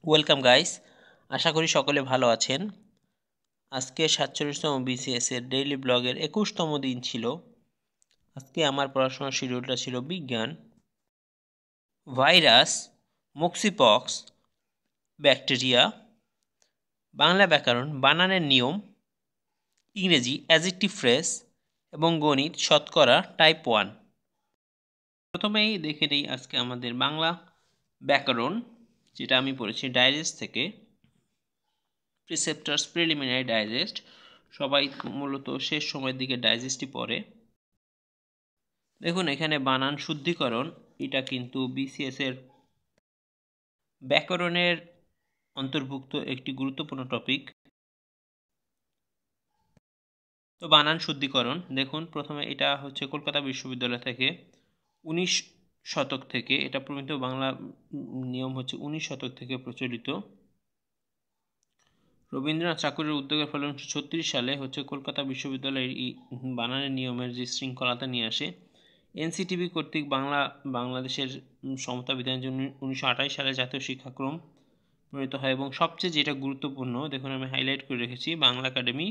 Welcome guys, আশা করি সকলে ভালো আছেন। আজকে 47তম বিসিএস এর ডেইলি ব্লগের 21তম দিন ছিল। আজকে আমার পড়াশোনার শিডিউলটা ছিল বিজ্ঞান, ভাইরাস, মক্সিপক্স, ব্যাকটেরিয়া, বাংলা ব্যাকরণ, বানানের নিয়ম, ইংরেজি অ্যাডজেক্টিভ ফ্রেজ এবং গণিত শতকরা টাইপ 1। প্রথমেই দেখে নেই আজকে আমাদের বাংলা ব্যাকরণ, যেটা আমি পড়েছি ডাইজেস্ট থেকে, প্রিসেপ্টার্স প্রিলিমিনারি ডাইজেস্ট। সবাই মূলত শেষ সময়ের দিকে ডাইজেস্টই পড়ে। দেখুন এখানে বানান শুদ্ধিকরণ, এটা কিন্তু বিসিএস এর ব্যাকরণের অন্তর্ভুক্ত একটি গুরুত্বপূর্ণ টপিক। তো বানান শুদ্ধিকরণ দেখুন, প্রথমে এটা হচ্ছে কলকাতা বিশ্ববিদ্যালয় থেকে 19 শতক থেকে, এটা প্রমিত বাংলা নিয়ম হচ্ছে 19 শতক থেকে প্রচলিত। রবীন্দ্রনাথ ঠাকুরের উদ্যোগের ফলে 1936 সালে হচ্ছে কলকাতা বিশ্ববিদ্যালয়ের বানানের নিয়মের যে শৃঙ্খলতা নিয়ে আসে। এনসিটিবি কর্তৃক বাংলাদেশের সমতা বিধানের জন্য 1928 সালে জাতীয় শিক্ষাক্রম প্রণীত হয়। এবং সবচেয়ে যেটা গুরুত্বপূর্ণ, দেখুন আমি হাইলাইট করে রেখেছি, বাংলা একাডেমি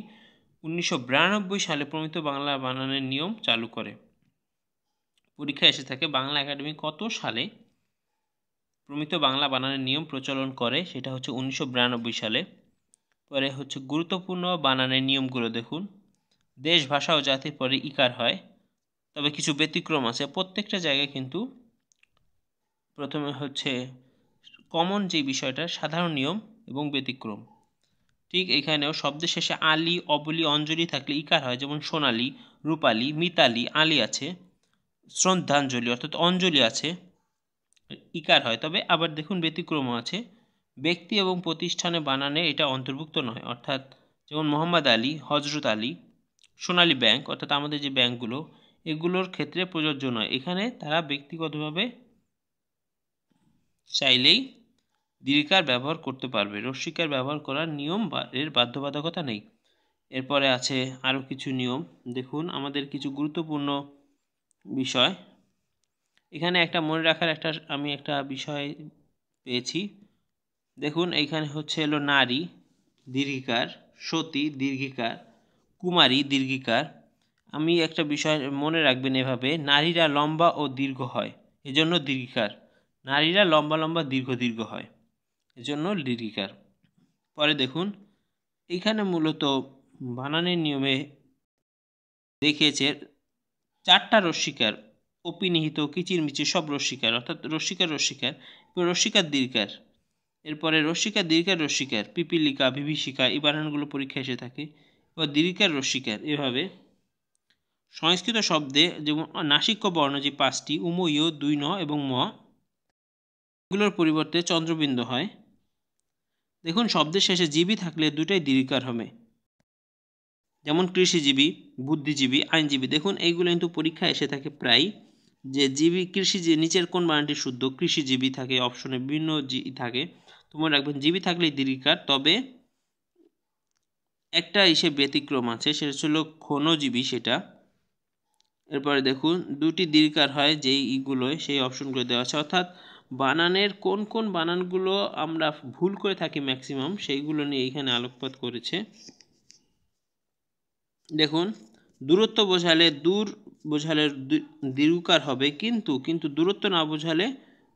1992 সালে প্রণীত বাংলা বানানের নিয়ম চালু করে। পরীক্ষা এসে থাকে বাংলা একাডেমি কত সালে প্রণীত বাংলা বানানের নিয়ম প্রচলন করে, সেটা হচ্ছে 1992 সালে। পরে হচ্ছে গুরুত্বপূর্ণ বানানের নিয়মগুলো দেখুন। দেশ, ভাষা ও জাতির পরে ইকার হয়, তবে কিছু ব্যতিক্রম আছে। প্রত্যেকটা জায়গায় কিন্তু প্রথমে হচ্ছে কমন যে বিষয়টা সাধারণ নিয়ম এবং ব্যতিক্রম। ঠিক এখানেও শব্দের শেষে আলি, অবলি, অঞ্জলি থাকলে ইকার হয়, যেমন সোনালি, রূপালি, মিতালি, আলি আছে। শ্রদ্ধাঞ্জলি অর্থাৎ অঞ্জলি আছে, ইকার হয়। তবে আবার দেখুন ব্যতিক্রমও আছে। ব্যক্তি এবং প্রতিষ্ঠানে বানানে এটা অন্তর্ভুক্ত নয়, অর্থাৎ যেমন মোহাম্মদ আলী, হজরত আলী, সোনালী ব্যাংক অর্থাৎ আমাদের যে ব্যাংকগুলো, এগুলোর ক্ষেত্রে প্রযোজ্য নয়। এখানে তারা ব্যক্তিগতভাবে চাইলেই দীর্ঘিকার ব্যবহার করতে পারবে, রস্যিকার ব্যবহার করার নিয়ম বা এর বাধ্যবাধকতা নেই। এরপরে আছে আরও কিছু নিয়ম। দেখুন আমাদের কিছু গুরুত্বপূর্ণ বিষয় এখানে একটা মনে রাখার আমি একটা বিষয় পেয়েছি। দেখুন এইখানে হচ্ছে এলো নারী দীর্ঘিকার, সতী দীর্ঘিকার, কুমারী দীর্ঘিকার। আমি একটা বিষয় মনে রাখবেন এভাবে, নারীরা লম্বা ও দীর্ঘ হয় এজন্য দীর্ঘিকার, নারীরা লম্বা লম্বা দীর্ঘ দীর্ঘ হয় এজন্য দীর্ঘিকার। পরে দেখুন এইখানে মূলত বানানের নিয়মে দেখিয়েছে 4টা রস্যিকার, অপিনিহিত, কিচিরমিচির সব রস্যিকার, অর্থাৎ রস্যিকার রস্যিকার, রস্যিকার দীর্ঘার। এরপরে রস্যিকার দীর্ঘার রস্যিকার, পিপিলিকা, বিভীষিকা, এই বানানগুলো পরীক্ষা এসে থাকে। এবার দীর্ঘিকার রস্যিকার। এভাবে সংস্কৃত শব্দে যেমন নাসিক্য বর্ণ যে 5টি, উম, ইয়, 2 ন এবং ম, এগুলোর পরিবর্তে চন্দ্রবিন্দু হয়। দেখুন শব্দের শেষে জীবী থাকলে দুটাই দীর্ঘিকার হবে, যেমন কৃষিজীবী, বুদ্ধিজীবী, আইনজীবী। দেখুন এইগুলো কিন্তু পরীক্ষা এসে থাকে প্রায়, যে জীবী, কৃষিজীবী নিচের কোন বানানটি শুদ্ধ, কৃষিজীবী থাকে অপশনে, বিভিন্ন থাকে। তো মনে রাখবেন জীবী থাকলেই দীর্ঘিকার, তবে একটা ব্যতিক্রম আছে, সেটা ছিল ক্ষণজীবী, সেটা। এরপরে দেখুন দুটি দীর্ঘিকার হয় যেই ইগুলোয়, সেই অপশনগুলো দেওয়া আছে, অর্থাৎ বানানের কোন কোন বানানগুলো আমরা ভুল করে থাকি ম্যাক্সিমাম, সেইগুলো নিয়ে এখানে আলোকপাত করেছে। দেখুন দূরত্ব বোঝালে দূর বোঝালে দীর্ঘকার হবে, কিন্তু দূরত্ব না বোঝালে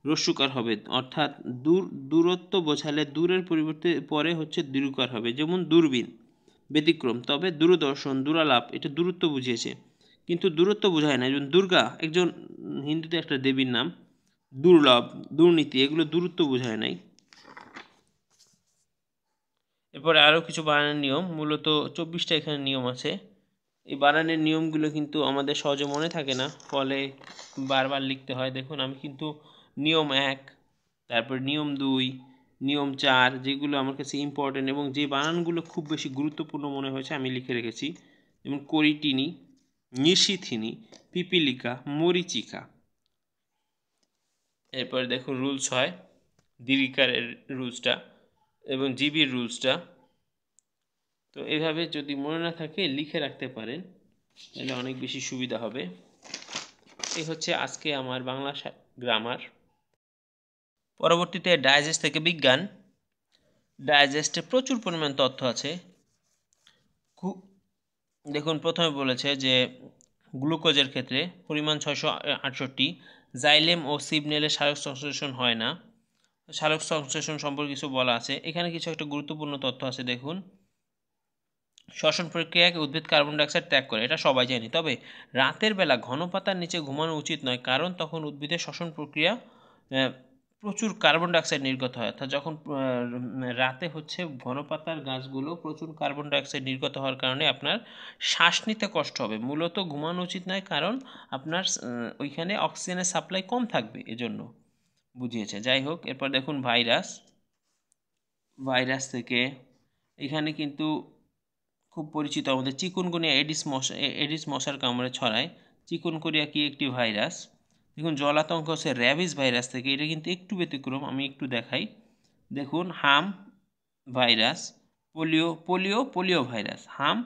হ্রস্বকার হবে, অর্থাৎ দূরত্ব বোঝালে দূরের পরিবর্তে পরে হচ্ছে দীর্ঘকার হবে, যেমন দূরবীন ব্যতিক্রম। তবে দূরদর্শন, দূরালাপ এটা দূরত্ব বুঝিয়েছে, কিন্তু দূরত্ব বোঝায় না। যেমন দুর্গা একজন হিন্দুতে একটা দেবীর নাম, দুর্লভ, দুর্নীতি এগুলো দূরত্ব বোঝায় নাই। এরপরে আরও কিছু বানানের নিয়ম, মূলত 24টা এখানে নিয়ম আছে। এই বানানের নিয়মগুলো কিন্তু আমাদের সহজে মনে থাকে না, ফলে বারবার লিখতে হয়। দেখুন আমি কিন্তু নিয়ম 1, তারপর নিয়ম 2, নিয়ম 4 যেগুলো আমার কাছে ইম্পর্টেন্ট এবং যে বানানগুলো খুব বেশি গুরুত্বপূর্ণ মনে হয়েছে আমি লিখে রেখেছি, যেমন করিটিনি, নিশিথিনি, পিপিলিকা, মরিচিকা। এরপরে দেখুন রুলস হয়, দীর্ঘিকারের রুলসটা এবং জিবির রুলসটা। তো এভাবে যদি মনে না থাকে লিখে রাখতে পারেন, তাহলে অনেক বেশি সুবিধা হবে। এই হচ্ছে আজকে আমার বাংলা গ্রামার। পরবর্তীতে ডাইজেস্ট থেকে বিজ্ঞান, ডাইজেস্টে প্রচুর পরিমাণ তথ্য আছে। দেখুন প্রথমে বলেছে যে গ্লুকোজের ক্ষেত্রে পরিমাণ 668, জাইলেম ও সিবনেলে সালোক সংশ্লেষণ হয় না। সালোক সংশ্লেষণ সম্পর্কে কিছু বলা আছে। এখানে কিছু একটা গুরুত্বপূর্ণ তথ্য আছে। দেখুন, শ্বসন প্রক্রিয়াকে উদ্ভিদ কার্বন ডাইঅক্সাইড ত্যাগ করে, এটা সবাই জানি। তবে রাতের বেলা ঘন পাতার নিচে ঘুমানো উচিত নয়, কারণ তখন উদ্ভিদের শ্বসন প্রক্রিয়া প্রচুর কার্বন ডাইঅক্সাইড নির্গত হয়। অর্থাৎ যখন রাতে হচ্ছে ঘন পাতার গাছগুলো প্রচুর কার্বন ডাইঅক্সাইড নির্গত হওয়ার কারণে আপনার শ্বাস নিতে কষ্ট হবে। মূলত ঘুমানো উচিত নয়, কারণ আপনার ওইখানে অক্সিজেনের সাপ্লাই কম থাকবে, এজন্য বুঝিয়েছে। যাই হোক, এরপর দেখুন ভাইরাস থেকে এখানে কিন্তু খুব পরিচিত আমাদের চিকুনগুনিয়া এডিস মশার কামড়ে ছড়ায়। চিকুনগুনিয়া কি একটি ভাইরাস। দেখুন, জলাতঙ্ক হচ্ছে র্যাবিস ভাইরাস থেকে। এটা কিন্তু একটু ব্যতিক্রম, আমি একটু দেখাই। দেখুন, হাম ভাইরাস, পোলিও ভাইরাস, হাম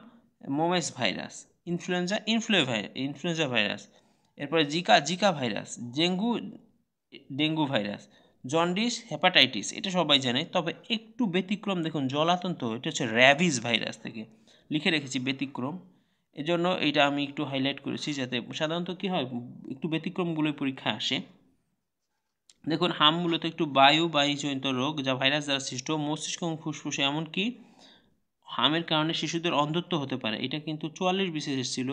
মোমেস ভাইরাস, ইনফ্লুয়েঞ্জা ভাইরাস, এরপরে Zika virus, dengue virus, jaundice, hepatitis, এটা সবাই জানে। তবে একটু ব্যতিক্রম, দেখুন জলাতন্ত, এটা হচ্ছে র্যাবিস ভাইরাস থেকে। লিখে রেখেছি ব্যতিক্রম, এজন্য এইটা আমি একটু হাইলাইট করেছি, যাতে সাধারণত কী হয়, একটু ব্যতিক্রমগুলোই পরীক্ষা আসে। দেখুন, হাম মূলত একটু বায়ুজনিত রোগ, যা ভাইরাস দ্বারা সৃষ্ট। মস্তিষ্ক এবং ফুসফুসে, এমনকি হামের কারণে শিশুদের অন্ধত্ব হতে পারে। এটা কিন্তু 44 বিশেষ এসেছিল,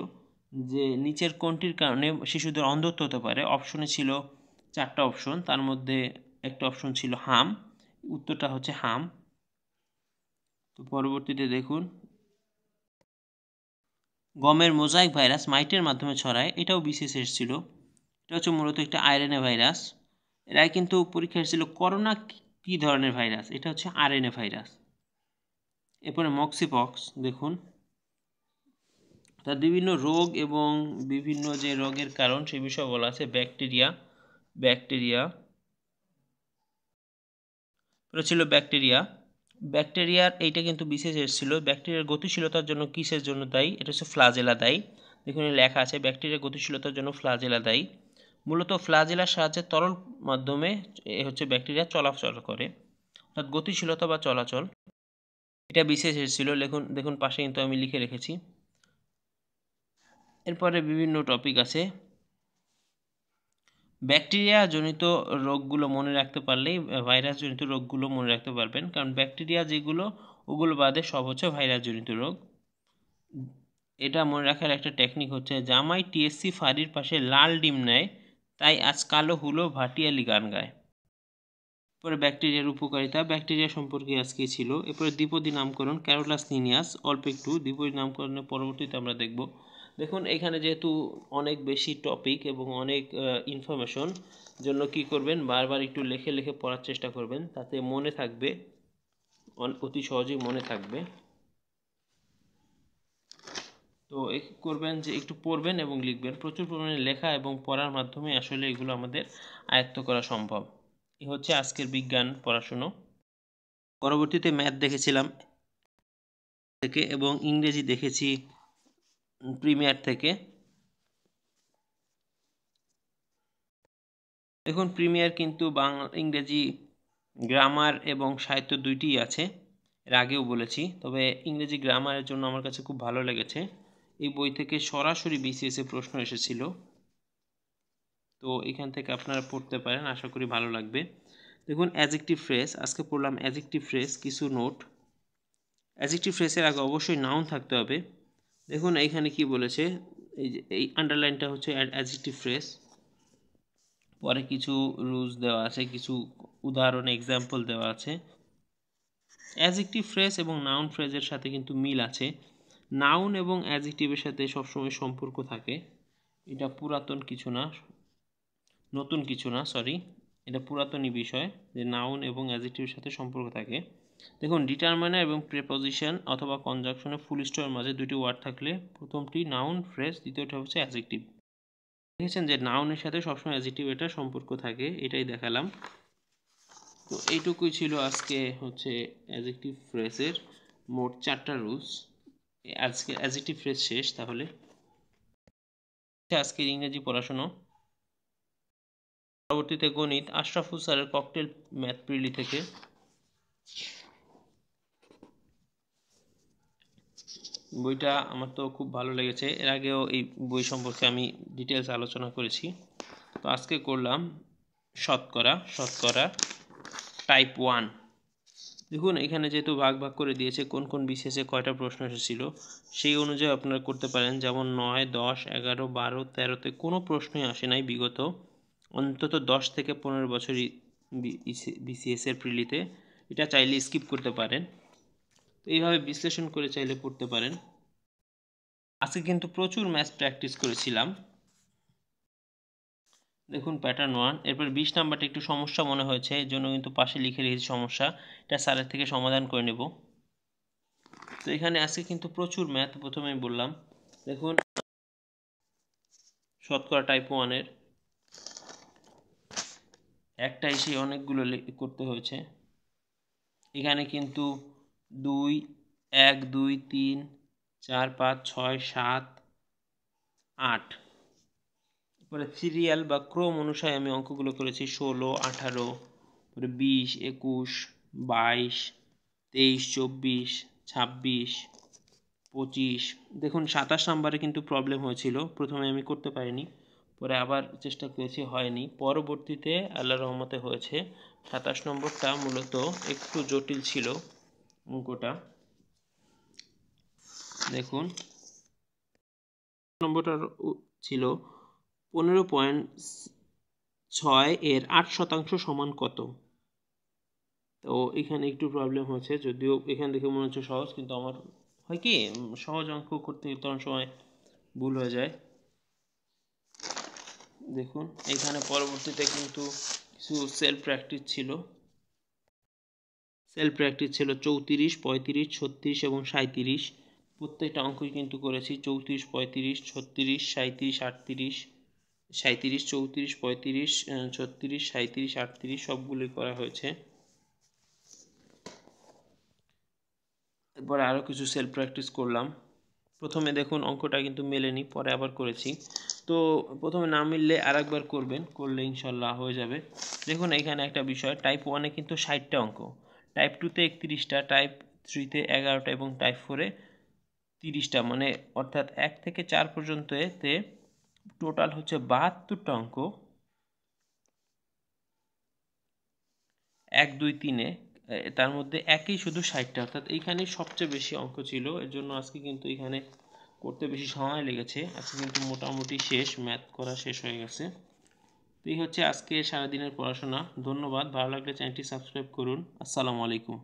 যে নিচের কোনটির কারণে শিশুদের অন্ধত্ব হতে পারে। অপশনে ছিল 4টা অপশন, তার মধ্যে একটা অপশন ছিল হাম, উত্তরটা হচ্ছে হাম। তো পরবর্তীতে দেখুন, গমের মোজাইক ভাইরাস মাইটের মাধ্যমে ছড়ায়, এটাও বিশেষ এসেছিল। এটা হচ্ছে মূলত একটা আরএনএ ভাইরাস। এরাই কিন্তু পরীক্ষা এসেছিল করোনা কি ধরনের ভাইরাস, এটা হচ্ছে আরএনএ ভাইরাস। এরপরে মক্সিপক্স, দেখুন তার বিভিন্ন রোগ এবং বিভিন্ন যে রোগের কারণ সে বিষয়ে বলা আছে। ব্যাকটেরিয়া ছিল ব্যাকটেরিয়ার এইটা কিন্তু বিশেষ এসেছিল। ব্যাকটেরিয়ার গতিশীলতার জন্য কিসের জন্য দায়ী, এটা হচ্ছে ফ্লাজেলা দায়ী। দেখুন লেখা আছে, ব্যাকটেরিয়ার গতিশীলতার জন্য ফ্লাজেলা দায়ী। মূলত ফ্লাজেলার সাহায্যে তরল মাধ্যমে হচ্ছে ব্যাকটেরিয়া চলাচল করে, অর্থাৎ গতিশীলতা বা চলাচল, এটা বিশেষ এসেছিল। দেখুন পাশে কিন্তু আমি লিখে রেখেছি। এরপরে বিভিন্ন টপিক আছে। ব্যাকটেরিয়া জনিত রোগগুলো মনে রাখতে পারলেই ভাইরাস জনিত রোগগুলো মনে রাখতে পারবেন, কারণ ব্যাকটেরিয়া যেগুলো ওগুলো বাদে সব হচ্ছে ভাইরাস জনিত রোগ। এটা মনে রাখার একটা টেকনিক হচ্ছে, জামাই টিএসসি ফাঁড়ির পাশে লাল ডিম নেয়, তাই আজ কালো হুলো ভাটিয়ালি গান গায়। এরপরে ব্যাকটেরিয়ার উপকারিতা, ব্যাকটেরিয়া সম্পর্কে আজকে ছিল। এরপরে দ্বিপদী নামকরণ, ক্যারোলাস লিনিয়াস, অল্প একটু দ্বিপদী নামকরণের পরবর্তীতে আমরা দেখব। দেখুন এখানে যেহেতু অনেক বেশি টপিক এবং অনেক ইনফরমেশন, জন্য কি করবেন, বারবার একটু লিখে লিখে পড়ার চেষ্টা করবেন, তাতে মনে থাকবে, অতি সহজেই মনে থাকবে। তো করবেন যে একটু পড়বেন এবং লিখবেন। প্রচুর পরিমাণে লেখা এবং পড়ার মাধ্যমে আসলে এগুলো আমাদের আয়ত্ত করা সম্ভব। এই হচ্ছে আজকের বিজ্ঞান পড়াশুনো। পরবর্তীতে ম্যাথ দেখেছিলাম থেকে, এবং ইংরেজি দেখেছি প্রিমিয়ার থেকে। দেখুন প্রিমিয়ার কিন্তু বাংলা ইংরেজি গ্রামার এবং সাহিত্য দুইটিই আছে, এর আগেও বলেছি। তবে ইংরেজি গ্রামারের জন্য আমার কাছে খুব ভালো লেগেছে। এই বই থেকে সরাসরি বিসিএস এর প্রশ্ন এসেছিল, তো এখান থেকে আপনারা পড়তে পারেন, আশা করি ভালো লাগবে। দেখুন অ্যাডজেক্টিভ ফ্রেজ, আজকে পড়লাম অ্যাডজেক্টিভ ফ্রেজ, কিছু নোট। অ্যাডজেক্টিভ ফ্রেজের আগে অবশ্যই নাউন থাকতে হবে। দেখুন এইখানে কি বলেছে, এই আন্ডারলাইনটা হচ্ছে অ্যাডজেক্টিভ ফ্রেজ। পরে কিছু রুলস দেওয়া আছে, কিছু উদাহরণ এক্সাম্পল দেওয়া আছে। অ্যাডজেক্টিভ ফ্রেজ এবং নাউন ফ্রেজের সাথে কিন্তু মিল আছে। নাউন এবং অ্যাডজেক্টিভের সাথে সবসময় সম্পর্ক থাকে। এটা পুরাতন কিছু না, নতুন কিছু না, সরি, এটা পুরাতনই বিষয় যে নাউন এবং অ্যাডজেক্টিভের সাথে সম্পর্ক থাকে। দেখুন ডিটারমিনার এবং প্রিপোজিশন অথবা কনজাংশনে ফুল স্টপের মাঝে দুটি ওয়ার্ড থাকলে প্রথমটি নাউন ফ্রেজ, দ্বিতীয়টা হচ্ছে অ্যাডজেক্টিভ। দেখেছেন যে নাউনের সাথে সবসময় অ্যাডজেক্টিভ এটা সম্পর্ক থাকে, এটাই দেখালাম। তো এইটুকুই ছিল আজকে হচ্ছে অ্যাডজেক্টিভ ফ্রেজের মোট 4টা রুলস। আজকে অ্যাডজেক্টিভ ফ্রেজ শেষ। তাহলে আজকের ইংরেজি পড়াশোনা। পরবর্তীতে গণিত, আশরাফুল স্যারের ককটেল ম্যাথ প্রিলি থেকে। বইটা আমার তো খুব ভালো লেগেছে, এর আগেও এই বই সম্পর্কে আমি ডিটেলস আলোচনা করেছি। তো আজকে করলাম শতকরা টাইপ 1। দেখুন এখানে যেহেতু ভাগ ভাগ করে দিয়েছে কোন কোন বিসিএসে কয়টা প্রশ্ন এসেছিল, সেই অনুযায়ী আপনারা করতে পারেন। যেমন 9, 10, 11, 12, 13তে কোনো প্রশ্নই আসে নাই বিগত অন্তত 10 থেকে 15 বছরই বিসিএসের প্রিলিতে। এটা চাইলে স্কিপ করতে পারেন। তো এইভাবে বিশ্লেষণ করে চাইলে পড়তে পারেন। আজকে কিন্তু প্রচুর ম্যাথ প্র্যাকটিস করেছিলাম। দেখুন প্যাটার্ন 1, এরপর 20 নাম্বারটা একটু সমস্যা মনে হয়েছে, এর জন্য কিন্তু পাশে লিখে রেখেছি সমস্যা, এটা স্যারের থেকে সমাধান করে নেব। তো এখানে আজকে কিন্তু প্রচুর ম্যাথ, প্রথমেই বললাম। দেখুন শতকরা টাইপ 1-এর একটা এসে অনেকগুলো করতে হয়েছে। এখানে কিন্তু 2, 1, 2, 3, 4, 5, 6, 7, 8, এরপরে সিরিয়াল বা ক্রম অনুসারে আমি অঙ্কগুলো করেছি। 16, 18, 20, 21, 22, 23, 24, 26, 25। দেখুন 27 নম্বরে কিন্তু প্রবলেম হয়েছিল, প্রথমে আমি করতে পারিনি, পরে আবার চেষ্টা করেছি, হয়নি। পরবর্তীতে আল্লাহর রহমতে হয়েছে। 27 নম্বরটা মূলত একটু জটিল ছিল অঙ্কটা। দেখুন নম্বরটা ছিল 15.6 এর 8% সমান কত। তো এখানে একটু প্রবলেম হয়েছে, যদিও এখান থেকে মনে হচ্ছে সহজ, কিন্তু আমার হয় কি সহজ অঙ্ক করতে গেলে তখন সময় ভুল হয়ে যায়। দেখুন এখানে পরবর্তীতে কিন্তু কিছু সেলফ প্র্যাকটিস ছিল। 34, 35, 36 এবং 37। প্রত্যেকটা অঙ্কই কিন্তু করেছি। 34, 35, 36, 37, 38, 37, 34, 35, 36, 37, 38 সবগুলোই করা হয়েছে। এরপরে আরও কিছু সেলফ প্র্যাকটিস করলাম। প্রথমে দেখুন অঙ্কটা কিন্তু মেলেনি, পরে আবার করেছি। তো প্রথমে না মিললে আর একবার করবেন, করলে ইনশাল্লাহ হয়ে যাবে। দেখুন এখানে একটা বিষয়, টাইপ 1-এ কিন্তু 60টা অঙ্ক, টাইপ 2-তে 31টা, টাইপ 3-তে 11টা এবং টাইপ 4-এ 30টা, মানে অর্থাৎ 1 থেকে 4 পর্যন্ত এতে টোটাল হচ্ছে 72টা অঙ্ক 1, 2, 3-এ। তার মধ্যে একই শুধু 60টা, অর্থাৎ এইখানেই সবচেয়ে বেশি অঙ্ক ছিল। এর জন্য আজকে কিন্তু এখানে করতে বেশি সময় লেগেছে। আজকে কিন্তু মোটামুটি শেষ, ম্যাথ করা শেষ হয়ে গেছে। তো এই হচ্ছে আজকে সারাদিনের পড়াশোনা। ধন্যবাদ। ভালো লাগলে চ্যানেলটি সাবস্ক্রাইব করুন। আসসালামু আলাইকুম।